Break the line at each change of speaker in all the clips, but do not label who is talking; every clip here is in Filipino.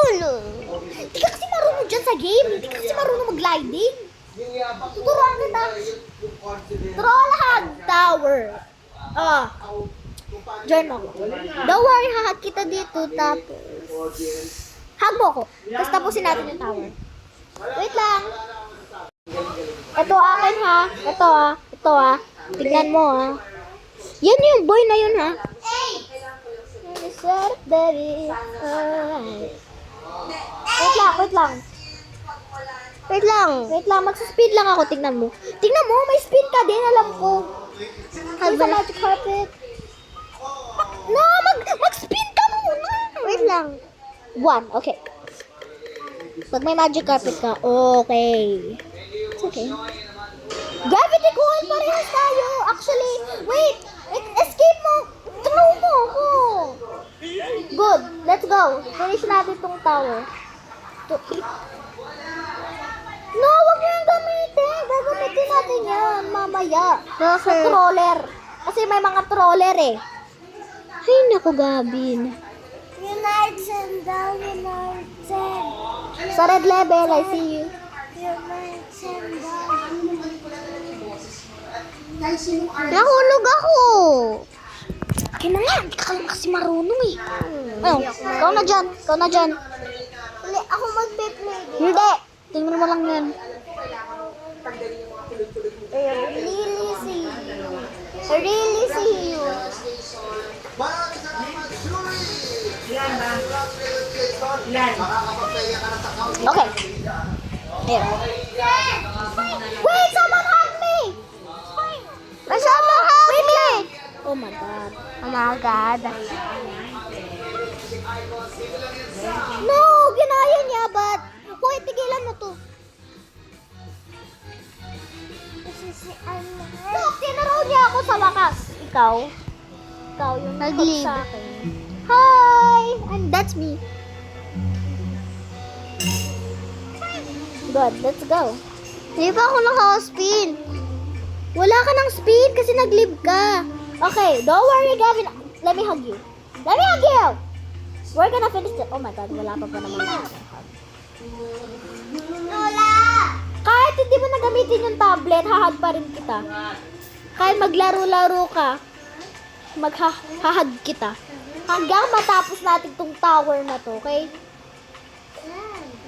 Hindi ka kasi marunong dyan sa game. Hindi ka kasi marunong mag-gliding. Tuturuan kita. Trollhog Tower. Join mo ako. Don't worry, hahag kita dito. Tapos, hug mo ako. Tapos tapusin natin yung tower. Wait lang. Ito akin ha. Ito ha. Tignan mo ha. Yan yung boy na yun ha. Wait lang. Magsa-speed lang ako. Tignan mo. May speed ka din. Alam ko. Sa magic carpet. No, mag-speed ka muna. Wait lang. 1, okay. Pag may magic carpet ka, okay. It's okay. Gravity coin, parehas tayo. Actually, wait. Escape mo. Throw mo ako. Good. Let's go. Finish natin tong tower. No, wag mo yung gamitin. Gagamitin natin yan mamaya. Sa troller. Kasi may mga troller eh. Ay, naku, Gabin. United daw, United. Sa red level, I see you. United daw. Nahulog ako. Kaya na nga, hindi ka lang kasi marunong eh. Ikaw na dyan. Hindi, ako magpe-play. Hindi. Tingnan mo lang yan. Really see you. Okay. Here. Wait, someone hug me. Someone hug me. Oh my god. No, ginaya niya, but hoy, tigilan mo to. Look, tinaraw niya ako sa wakas. Ikaw yung nag-leave sa akin. Hi! And that's me. Good, let's go. Hindi pa ako naka-spin. Wala ka ng spin kasi nag-leave ka. Okay, don't worry, Gavin. Let me hug you. We're gonna finish it. Oh my god, wala pa naman ako. Lola! Kahit hindi mo nagamitin yung tablet, hahag pa rin kita. Kahit maglaro-laro ka, maghahag kita. Hanggang matapos natin tong tower na to, okay?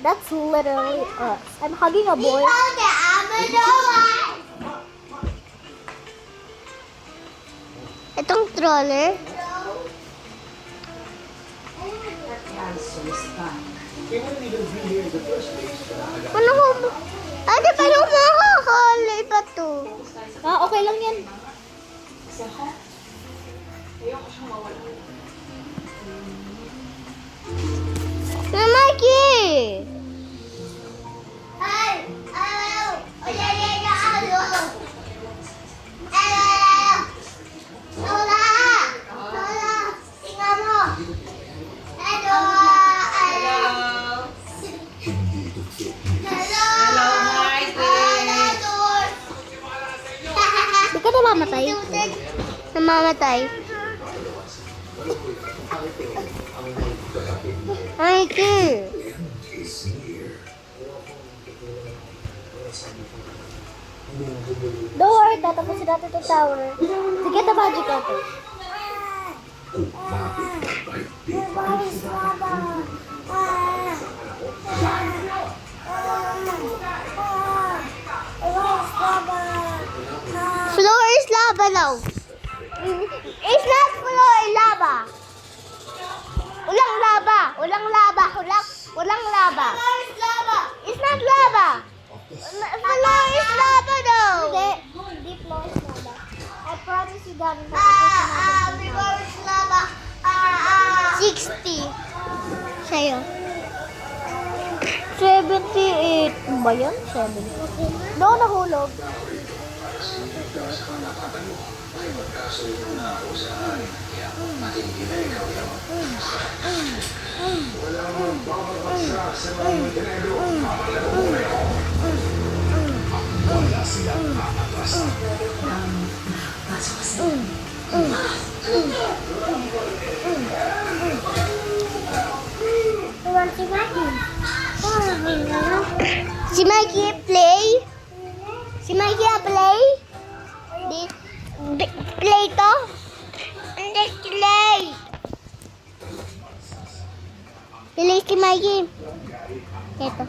That's literally us. I'm hugging a boy. Itong troller. Ano ko? Ate, paano makakali ba to? Okay lang yan. Mikey! Di ka namamatay? Mikey! Don't worry, tatapusin natin itong tower. Sige, the magic ako. Floor is lava now. It's not floor, lava. Walang lava. It's not lava. Floor is lava now. Hindi floor is lava. I promise you, Gavin. Floor is lava. 60. Sa'yo. 78. Ba yan? 70. No, nahulog. si Mikey. Si Mikey play? Si Mikey play? Play to? Hindi play. Play si Mikey. Ito.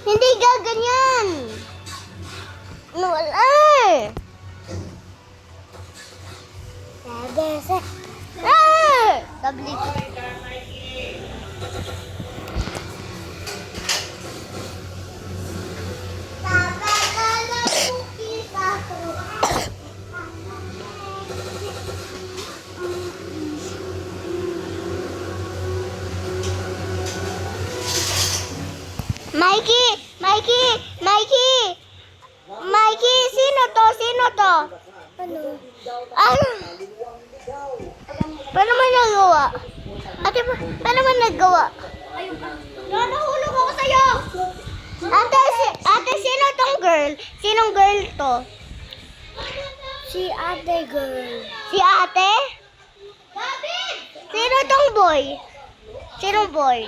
Hindi gaganyan. Wala. Tablet. Mikey! Mikey! Mikey! Mikey! Sino to? Sino to? Ano? Paano mo nagawa? Ate, paano mo nagawa? Nahulog ako sa'yo! Ate, sino tong girl? Sinong girl to? Si ate girl. Si ate? Sino tong boy? Sinong boy?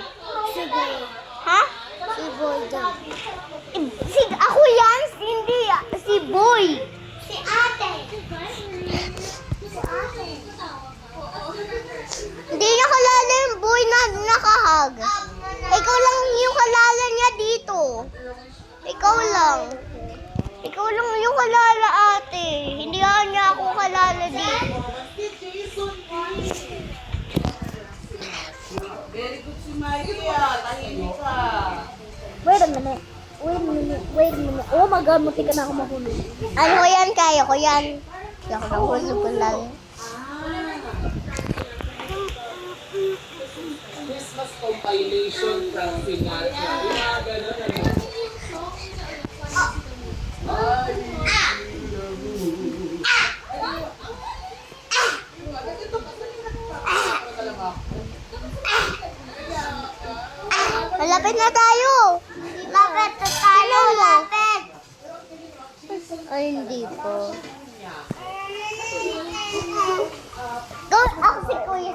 Si boy. Ha? Si boy daw. Ako yan? Hindi. Si boy. Si ate. Si ate. Hindi niya kalala yung boy na nakahag. Ikaw lang yung kalala niya dito. Ikaw lang. Ikaw lang yung kalala ate. Hindi niya ako kalala dito.
Very good si Maria. Tahimik ka.
Wait a minute. Oh my God, munti ka na ako mahulog. Ano ko yan? Kaya ko yan. Kaya ko nahulog ko lang.
Christmas compilation from Sinatra. Ganun ano.
Malapit na tayo. Lapit na tayo. Lapit. Ay, hindi po. Go, ako si Kuya,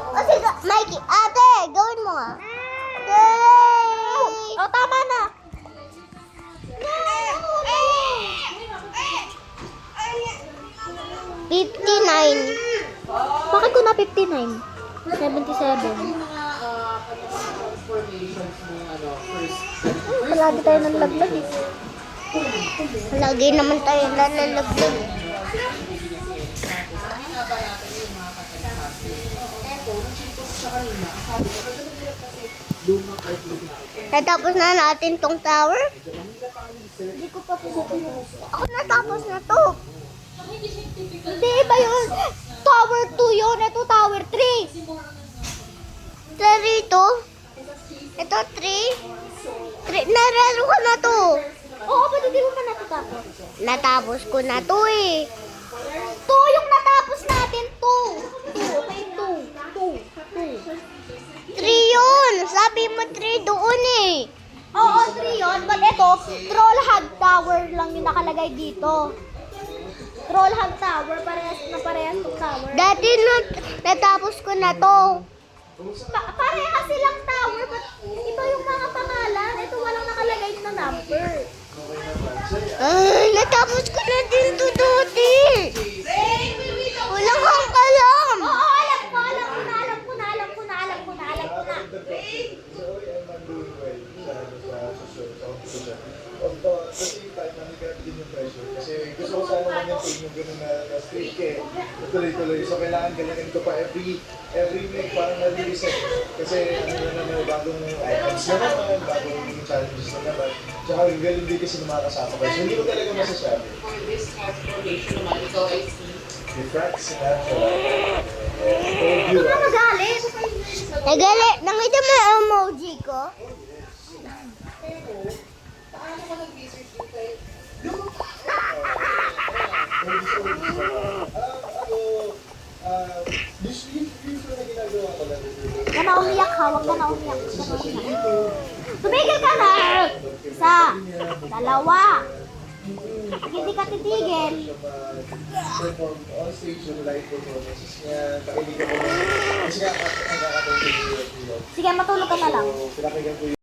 O sige, Mikey, ate, gawin mo nga. Yay! O, tama na. 59. Bakit ko na 59? 77.
Transformations mo first.
Palagi tayo nalaglag eh. Palagi naman tayo nalalaglag eh. Natapos na natin tong tower? Hindi ko pa pinupuso. Ako natapos na to. Hindi, iba yun. Tower 2 yun. Ito tower 3. 3 ito. Ito 3. Nararo ko na to. Oo, ba't hindi mo pa natatapos? Natapos ko na to eh. 2 yung natapos natin. 2. Okay, 2. 3 yun. Sabi mo 3 doon eh. Oo, 3 yun. But ito, Troll Hog Tower lang yung nakalagay dito. Troll Hog Tower, parehas ng tower. Dati natapos ko na to. Parehas silang tower, but iba yung mga pangalan. Ito walang nakalagay na number. Ay, natapos ko na din to dati. Walang kang alam. Oo, alam ko na.
Kasi gusto ko sana ma-maintain yung gano'n na streak eh. Tuloy-tuloy. So kailangan galingan ko pa every week parang na-reset. Kasi bagong items na naman, bagong challenges na naman. Tsaka yung galing din kasi ng mga kasama ko. So hindi ko talaga masasabi.
For this transformation naman, ikaw ay si...
The Frank Sinatra. Told you,
Ano magalit? Nagalit. Nakita mo yung emoji ko?
Paano ka nag-research dito?
Usually na ginagawa ko lang.
Huwag ka na umiyak ha. Huwag ka na umiyak. Tumigil ka na. 1, 2. Hindi ka titigil.
Perform on stage yung live performances niya. Pakiligan ko lang. Kasi nga, ang kakatong
Sige, matulog ka na lang.
So, pinakinggan ko